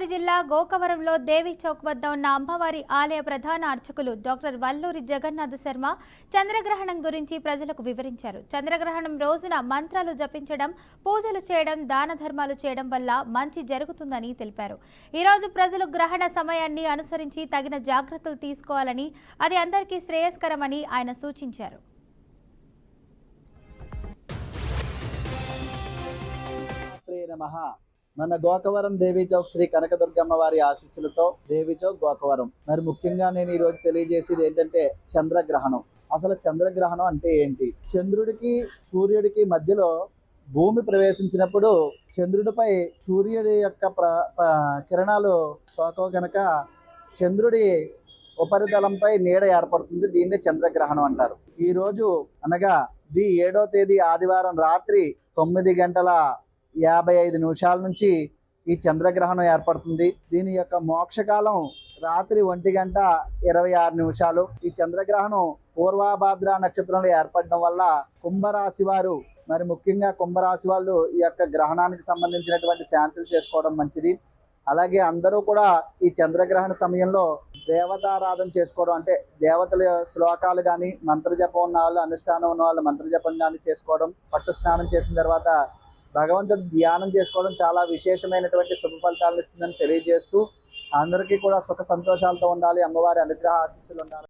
గోదావరి జిల్లా గోకవరంలో దేవి చౌక్ వద్ద ఉన్న అమ్మవారి ఆలయ ప్రధాన అర్చకులు డాక్టర్ వల్లూరి జగన్నాథ శర్మ చంద్రగ్రహణం గురించి ప్రజలకు వివరించారు. చంద్రగ్రహణం రోజున మంత్రాలు జపించడం, పూజలు చేయడం, దాన ధర్మాలు చేయడం వల్ల మంచి జరుగుతుందని తెలిపారు. ఈ రోజు ప్రజలు గ్రహణ సమయాన్ని అనుసరించి తగిన జాగ్రత్తలు తీసుకోవాలని, అది అందరికీ శ్రేయస్కరమని ఆయన సూచించారు. మన గోకవరం దేవి చౌక్ శ్రీ కనకదుర్గమ్మ వారి ఆశీస్సులతో దేవి చౌక్ గోకవరం. మరి ముఖ్యంగా నేను ఈ రోజు తెలియజేసేది ఏంటంటే చంద్రగ్రహణం. అసలు చంద్రగ్రహణం అంటే ఏంటి? చంద్రుడికి సూర్యుడికి మధ్యలో భూమి ప్రవేశించినప్పుడు చంద్రుడిపై సూర్యుడి యొక్క కిరణాలు సోకవ కనుక చంద్రుడి ఉపరితలంపై నీడ ఏర్పడుతుంది. దీన్నే చంద్రగ్రహణం అంటారు. ఈ రోజు అనగా 7వ తేదీ ఆదివారం రాత్రి 9:55 నుంచి ఈ చంద్రగ్రహణం ఏర్పడుతుంది. దీని యొక్క మోక్షకాలం రాత్రి 1:26. ఈ చంద్రగ్రహణం పూర్వభాద్ర నక్షత్రంలో ఏర్పడడం వల్ల కుంభరాశి వారు, మరి ముఖ్యంగా కుంభరాశి వాళ్ళు ఈ యొక్క గ్రహణానికి సంబంధించినటువంటి శాంతులు చేసుకోవడం మంచిది. అలాగే అందరూ కూడా ఈ చంద్రగ్రహణ సమయంలో దేవతారాధన చేసుకోవడం, అంటే దేవతల శ్లోకాలు కానీ మంత్రజపం ఉన్న వాళ్ళు, అనుష్ఠానం ఉన్న వాళ్ళు మంత్రజపం కానీ చేసుకోవడం, పట్టు స్నానం చేసిన తర్వాత భగవంతుడు ధ్యానం చేసుకోవడం చాలా విశేషమైనటువంటి శుభ ఫలితాలను ఇస్తుందని తెలియజేస్తూ అందరికీ కూడా సుఖ సంతోషాలతో ఉండాలి, అమ్మవారి అనుగ్రహ ఆశీస్సులు ఉండాలి.